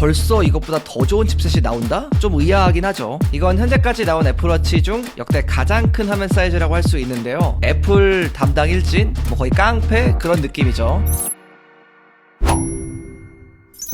벌써 이것보다 더 좋은 칩셋이 나온다? 좀 의아하긴 하죠. 이건 현재까지 나온 애플워치 중 역대 가장 큰 화면 사이즈라고 할 수 있는데요. 애플 담당 일진? 뭐 거의 깡패? 그런 느낌이죠.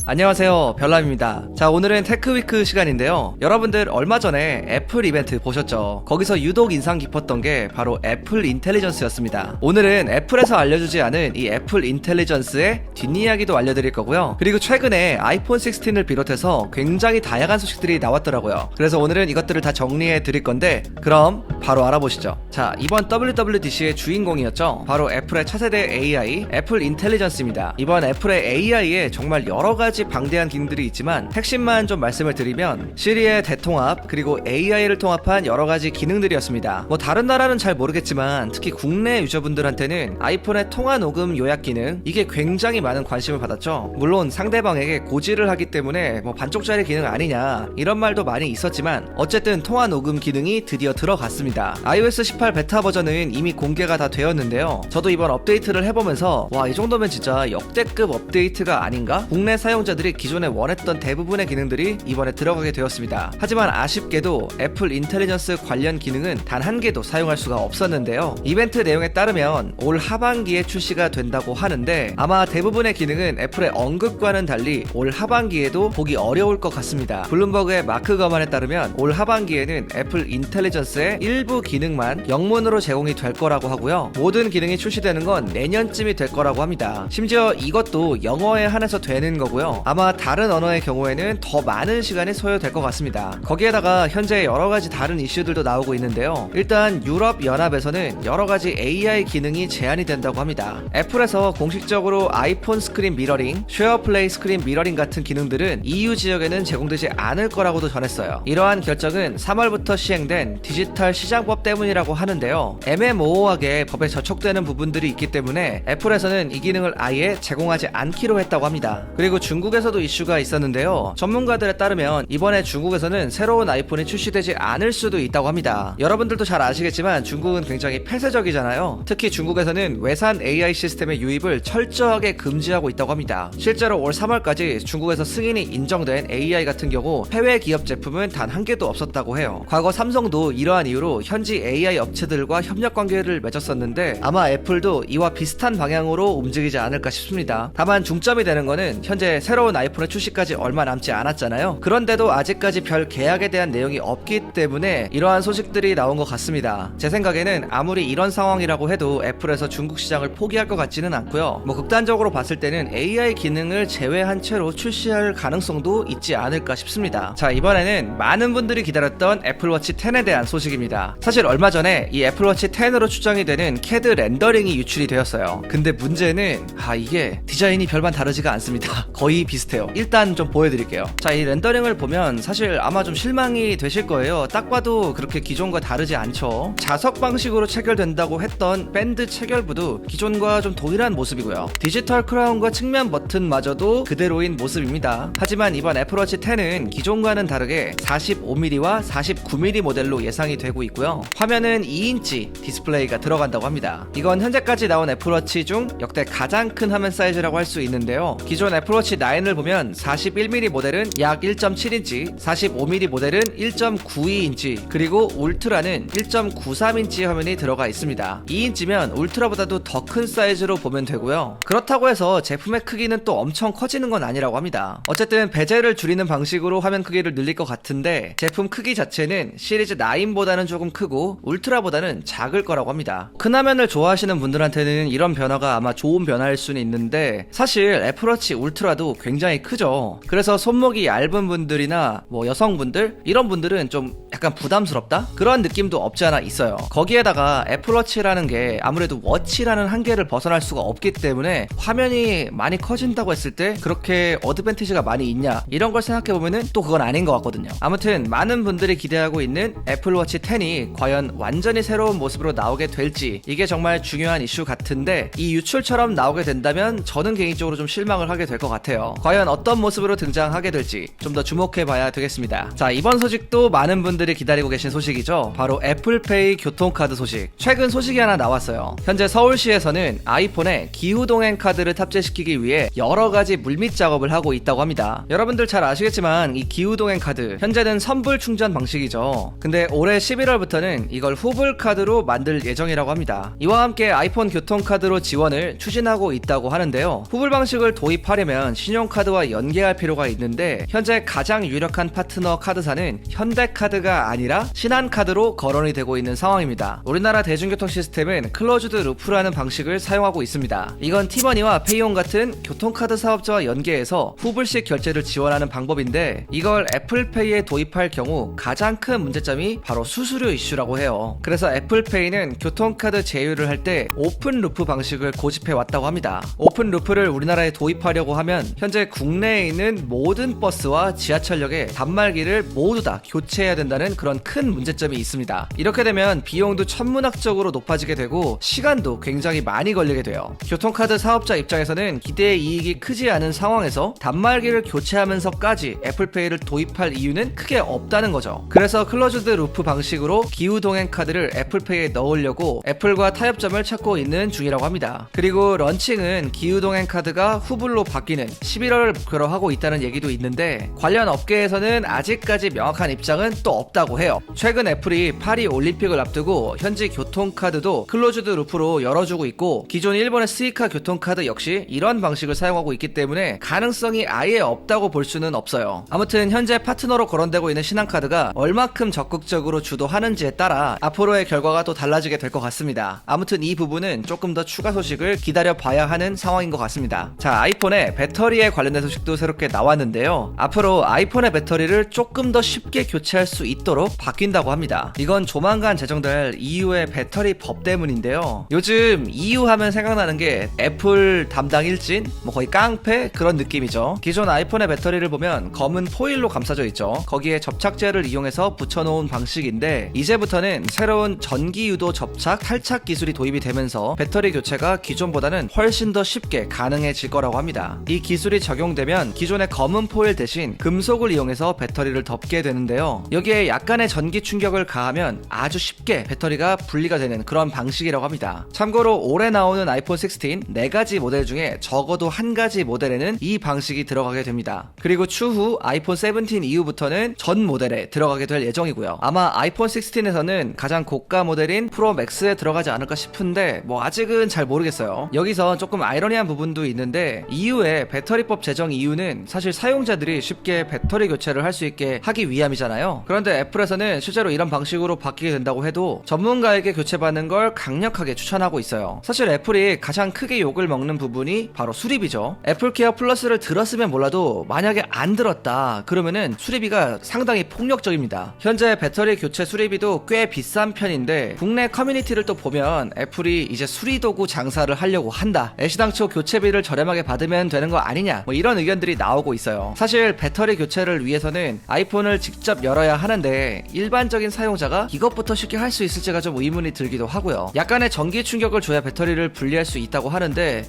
안녕하세요, 별남입니다. 자, 오늘은 테크위크 시간인데요. 여러분들 얼마 전에 애플 이벤트 보셨죠? 거기서 유독 인상 깊었던 게 바로 애플 인텔리전스였습니다. 오늘은 애플에서 알려주지 않은 이 애플 인텔리전스의 뒷이야기도 알려드릴 거고요. 그리고 최근에 아이폰 16을 비롯해서 굉장히 다양한 소식들이 나왔더라고요. 그래서 오늘은 이것들을 다 정리해 드릴 건데, 그럼 바로 알아보시죠. 자, 이번 WWDC의 주인공이었죠. 바로 애플의 차세대 AI, 애플 인텔리전스입니다. 이번 애플의 AI에 정말 여러가지 방대한 기능들이 있지만 핵심만 좀 말씀을 드리면 시리의 대통합 그리고 AI를 통합한 여러가지 기능들이었습니다. 뭐 다른 나라는 잘 모르겠지만 특히 국내 유저분들한테는 아이폰의 통화 녹음 요약 기능, 이게 굉장히 많은 관심을 받았죠. 물론 상대방에게 고지를 하기 때문에 뭐 반쪽짜리 기능 아니냐 이런 말도 많이 있었지만 어쨌든 통화 녹음 기능이 드디어 들어갔습니다. iOS 18 베타 버전은 이미 공개가 다 되었는데요. 저도 이번 업데이트를 해보면서 와, 이 정도면 진짜 역대급 업데이트가 아닌가? 국내 사용자들이 기존에 원했던 대부분의 기능들이 이번에 들어가게 되었습니다. 하지만 아쉽게도 애플 인텔리전스 관련 기능은 단 한 개도 사용할 수가 없었는데요. 이벤트 내용에 따르면 올 하반기에 출시가 된다고 하는데 아마 대부분의 기능은 애플의 언급과는 달리 올 하반기에도 보기 어려울 것 같습니다. 블룸버그의 마크 거만에 따르면 올 하반기에는 애플 인텔리전스의 일부 기능만 영문으로 제공이 될 거라고 하고요. 모든 기능이 출시되는 건 내년쯤이 될 거라고 합니다. 심지어 이것도 영어에 한해서 되는 거고요. 아마 다른 언어의 경우에는 더 많은 시간이 소요될 것 같습니다. 거기에다가 현재 여러가지 다른 이슈들도 나오고 있는데요. 일단 유럽 연합에서는 여러가지 AI 기능이 제한이 된다고 합니다. 애플에서 공식적으로 아이폰 스크린 미러링, 쉐어플레이 스크린 미러링 같은 기능들은 EU 지역에는 제공되지 않을 거라고도 전했어요. 이러한 결정은 3월부터 시행된 디지털 시장법 때문이라고 하는데요. 애매모호하게 법에 저촉되는 부분들이 있기 때문에 애플에서는 이 기능을 아예 제공하지 않기로 했다고 합니다. 그리고 중국에서도 이슈가 있었는데요. 전문가들에 따르면 이번에 중국에서는 새로운 아이폰이 출시되지 않을 수도 있다고 합니다. 여러분들도 잘 아시겠지만 중국은 굉장히 폐쇄적이잖아요. 특히 중국에서는 외산 AI 시스템의 유입을 철저하게 금지하고 있다고 합니다. 실제로 올 3월까지 중국에서 승인이 인정된 AI 같은 경우 해외 기업 제품은 단 한 개도 없었다고 해요. 과거 삼성도 이러한 이유로 현지 AI 업체들과 협력 관계를 맺었었는데 아마 애플도 이와 비슷한 방향으로 움직이지 않을까 싶습니다. 다만 중점이 되는 거는 현재 새로운 아이폰의 출시까지 얼마 남지 않았잖아요. 그런데도 아직까지 별 계약에 대한 내용이 없기 때문에 이러한 소식들이 나온 것 같습니다. 제 생각에는 아무리 이런 상황이라고 해도 애플에서 중국 시장을 포기할 것 같지는 않고요. 뭐 극단적으로 봤을 때는 AI 기능을 제외한 채로 출시할 가능성도 있지 않을까 싶습니다. 자, 이번에는 많은 분들이 기다렸던 애플워치 10에 대한 소식입니다. 사실 얼마 전에 이 애플워치 10으로 추정이 되는 CAD 렌더링이 유출이 되었어요. 근데 문제는 이게 디자인이 별반 다르지가 않습니다. 거의 비슷해요. 일단 좀 보여드릴게요. 자, 이 렌더링을 보면 사실 아마 좀 실망이 되실 거예요. 딱 봐도 그렇게 기존과 다르지 않죠. 자석 방식으로 체결된다고 했던 밴드 체결부도 기존과 좀 동일한 모습이고요. 디지털 크라운과 측면 버튼마저도 그대로인 모습입니다. 하지만 이번 애플워치 10은 기존과는 다르게 45mm와 49mm 모델로 예상이 되고 있고요. 화면은 2인치 디스플레이가 들어간다고 합니다. 이건 현재까지 나온 애플워치 중 역대 가장 큰 화면 사이즈라고 할 수 있는데요. 기존 애플워치 9을 보면 41mm 모델은 약 1.7인치, 45mm 모델은 1.92인치, 그리고 울트라는 1.93인치 화면이 들어가 있습니다. 2인치면 울트라보다도 더 큰 사이즈로 보면 되고요. 그렇다고 해서 제품의 크기는 또 엄청 커지는 건 아니라고 합니다. 어쨌든 베젤을 줄이는 방식으로 화면 크기를 늘릴 것 같은데 제품 크기 자체는 시리즈 9보다는 조금 크고 울트라보다는 작을 거라고 합니다. 큰 화면을 좋아하시는 분들한테는 이런 변화가 아마 좋은 변화일 수는 있는데 사실 애플워치 울트라도 굉장히 크죠. 그래서 손목이 얇은 분들이나 뭐 여성분들 이런 분들은 좀 약간 부담스럽다? 그런 느낌도 없지 않아 있어요. 거기에다가 애플워치라는 게 아무래도 워치라는 한계를 벗어날 수가 없기 때문에 화면이 많이 커진다고 했을 때 그렇게 어드밴티지가 많이 있냐 이런 걸 생각해보면은 또 그건 아닌 것 같거든요. 아무튼 많은 분들이 기대하고 있는 애플워치 10이 과연 완전히 새로운 모습으로 나오게 될지 이게 정말 중요한 이슈 같은데 이 유출처럼 나오게 된다면 저는 개인적으로 좀 실망을 하게 될 것 같아요. 있어요. 과연 어떤 모습으로 등장하게 될지 좀 더 주목해봐야 되겠습니다. 자, 이번 소식도 많은 분들이 기다리고 계신 소식이죠. 바로 애플페이 교통카드 소식. 최근 소식이 하나 나왔어요. 현재 서울시에서는 아이폰에 기후동행 카드를 탑재시키기 위해 여러가지 물밑 작업을 하고 있다고 합니다. 여러분들 잘 아시겠지만 이 기후동행 카드 현재는 선불 충전 방식이죠. 근데 올해 11월부터는 이걸 후불 카드로 만들 예정이라고 합니다. 이와 함께 아이폰 교통카드로 지원을 추진하고 있다고 하는데요. 후불 방식을 도입하려면 신용카드와 연계할 필요가 있는데 현재 가장 유력한 파트너 카드사는 현대카드가 아니라 신한카드로 거론이 되고 있는 상황입니다. 우리나라 대중교통 시스템은 클로즈드 루프라는 방식을 사용하고 있습니다. 이건 티머니와 페이온 같은 교통카드 사업자와 연계해서 후불식 결제를 지원하는 방법인데 이걸 애플페이에 도입할 경우 가장 큰 문제점이 바로 수수료 이슈라고 해요. 그래서 애플페이는 교통카드 제휴를 할 때 오픈 루프 방식을 고집해 왔다고 합니다. 오픈 루프를 우리나라에 도입하려고 하면 현재 국내에 있는 모든 버스와 지하철역의 단말기를 모두 다 교체해야 된다는 그런 큰 문제점이 있습니다. 이렇게 되면 비용도 천문학적으로 높아지게 되고 시간도 굉장히 많이 걸리게 돼요. 교통카드 사업자 입장에서는 기대의 이익이 크지 않은 상황에서 단말기를 교체하면서까지 애플페이를 도입할 이유는 크게 없다는 거죠. 그래서 클로즈드 루프 방식으로 기후동행 카드를 애플페이에 넣으려고 애플과 타협점을 찾고 있는 중이라고 합니다. 그리고 런칭은 기후동행 카드가 후불로 바뀌는 11월을 목표로 하고 있다는 얘기도 있는데 관련 업계에서는 아직까지 명확한 입장은 또 없다고 해요. 최근 애플이 파리 올림픽을 앞두고 현지 교통카드도 클로즈드 루프로 열어주고 있고 기존 일본의 스이카 교통카드 역시 이런 방식을 사용하고 있기 때문에 가능성이 아예 없다고 볼 수는 없어요. 아무튼 현재 파트너로 거론되고 있는 신한카드가 얼마큼 적극적으로 주도하는지에 따라 앞으로의 결과가 또 달라지게 될 것 같습니다. 아무튼 이 부분은 조금 더 추가 소식을 기다려봐야 하는 상황인 것 같습니다. 자, 아이폰의 배터리에 관련된 소식도 새롭게 나왔는데요. 앞으로 아이폰의 배터리를 조금 더 쉽게 교체할 수 있도록 바뀐다고 합니다. 이건 조만간 제정될 EU의 배터리 법 때문인데요. 요즘 EU 하면 생각나는 게 애플 담당 일진, 뭐 거의 깡패 그런 느낌이죠. 기존 아이폰의 배터리를 보면 검은 포일로 감싸져 있죠. 거기에 접착제를 이용해서 붙여놓은 방식인데 이제부터는 새로운 전기 유도 접착 탈착 기술이 도입이 되면서 배터리 교체가 기존보다는 훨씬 더 쉽게 가능해질 거라고 합니다. 이 기술이 적용되면 기존의 검은 포일 대신 금속을 이용해서 배터리를 덮게 되는데요. 여기에 약간의 전기 충격을 가하면 아주 쉽게 배터리가 분리가 되는 그런 방식이라고 합니다. 참고로 올해 나오는 아이폰 16 4가지 모델 중에 적어도 한 가지 모델에는 이 방식이 들어가게 됩니다. 그리고 추후 아이폰 17 이후부터는 전 모델에 들어가게 될 예정이고요. 아마 아이폰 16에서는 가장 고가 모델인 프로 맥스에 들어가지 않을까 싶은데 뭐 아직은 잘 모르겠어요. 여기서 조금 아이러니한 부분도 있는데 EU의 배터리법 제정 이유는 사실 사용자들이 쉽게 배터리 교체를 할 수 있게 하기 위함이잖아요. 그런데 애플에서는 실제로 이런 방식으로 바뀌게 된다고 해도 전문가에게 교체받는 걸 강력하게 추천하고 있어요. 사실 애플이 가장 크게 욕을 먹는 부분이 바로 수리비죠. 애플케어 플러스를 들었으면 몰라도 만약에 안 들었다 그러면은 수리비가 상당히 폭력적입니다. 현재 배터리 교체 수리비도 꽤 비싼 편인데 국내 커뮤니티를 또 보면 애플이 이제 수리도구 장사를 하려고 한다, 애시당초 교체비를 저렴하게 받으면 되는 거 아니냐, 뭐 이런 의견들이 나오고 있어요. 사실 배터리 교체를 위해서는 아이폰을 직접 열어야 하는데 일반적인 사용자가 이것부터 쉽게 할 수 있을지가 좀 의문이 들기도 하고요. 약간의 전기 충격을 줘야 배터리를 분리할 수 있다고 하는데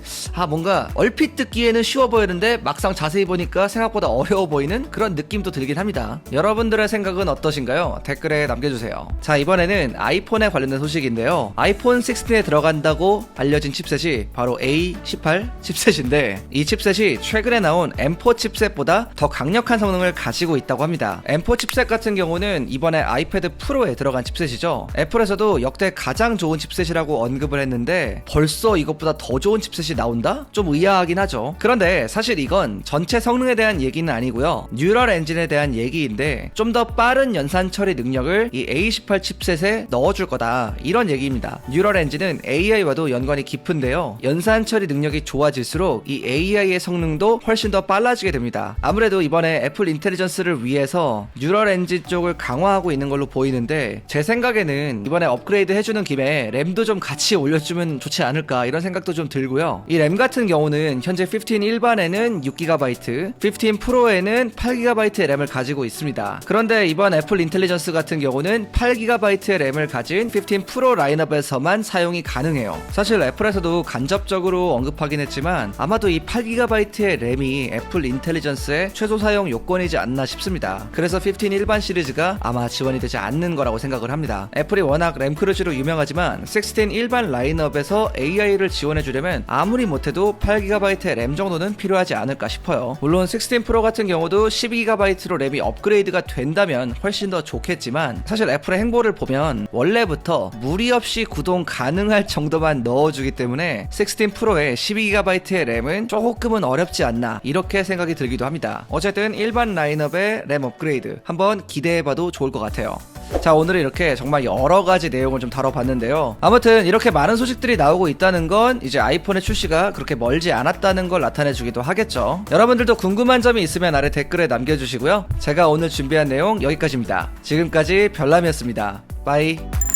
뭔가 얼핏 듣기에는 쉬워 보이는데 막상 자세히 보니까 생각보다 어려워 보이는 그런 느낌도 들긴 합니다. 여러분들의 생각은 어떠신가요? 댓글에 남겨주세요. 자, 이번에는 아이폰에 관련된 소식인데요. 아이폰 16에 들어간다고 알려진 칩셋이 바로 A18 칩셋인데 이 칩셋이 최근에 나온 M4 칩셋보다 더 강력한 성능을 가지고 있다고 합니다. M4 칩셋 같은 경우는 이번에 아이패드 프로에 들어간 칩셋이죠. 애플에서도 역대 가장 좋은 칩셋이라고 언급을 했는데 벌써 이것보다 더 좋은 칩셋이 나온다? 좀 의아하긴 하죠. 그런데 사실 이건 전체 성능에 대한 얘기는 아니고요. 뉴럴 엔진에 대한 얘기인데 좀 더 빠른 연산 처리 능력을 이 A18 칩셋에 넣어줄 거다, 이런 얘기입니다. 뉴럴 엔진은 AI와도 연관이 깊은데요. 연산 처리 능력이 좋아질수록 이 AI의 성능도 훨씬 더 빨라지게 됩니다. 아무래도 이번에 애플 인텔리전스를 위해서 뉴럴 엔진 쪽을 강화하고 있는 걸로 보이는데 제 생각에는 이번에 업그레이드 해주는 김에 램도 좀 같이 올려주면 좋지 않을까, 이런 생각도 좀 들고요. 이 램 같은 경우는 현재 15 일반에는 6GB, 15 프로에는 8GB의 램을 가지고 있습니다. 그런데 이번 애플 인텔리전스 같은 경우는 8GB의 램을 가진 15 프로 라인업에서만 사용이 가능해요. 사실 애플에서도 간접적으로 언급하긴 했지만 아마도 이 8GB의 GB의 램이 애플 인텔리전스의 최소 사용 요건이지 않나 싶습니다. 그래서 15 일반 시리즈가 아마 지원이 되지 않는 거라고 생각을 합니다. 애플이 워낙 램 크루즈로 유명하지만 16 일반 라인업에서 AI를 지원해주려면 아무리 못해도 8GB의 램 정도는 필요하지 않을까 싶어요. 물론 16 프로 같은 경우도 12GB로 램이 업그레이드가 된다면 훨씬 더 좋겠지만 사실 애플의 행보를 보면 원래부터 무리 없이 구동 가능할 정도만 넣어주기 때문에 16 프로의 12GB의 램은 조금은 어렵지 않나 이렇게 생각이 들기도 합니다. 어쨌든 일반 라인업의 램 업그레이드 한번 기대해봐도 좋을 것 같아요. 자, 오늘은 이렇게 정말 여러가지 내용을 좀 다뤄봤는데요. 아무튼 이렇게 많은 소식들이 나오고 있다는 건 이제 아이폰의 출시가 그렇게 멀지 않았다는 걸 나타내주기도 하겠죠. 여러분들도 궁금한 점이 있으면 아래 댓글에 남겨주시고요. 제가 오늘 준비한 내용 여기까지입니다. 지금까지 별남이었습니다. 빠이.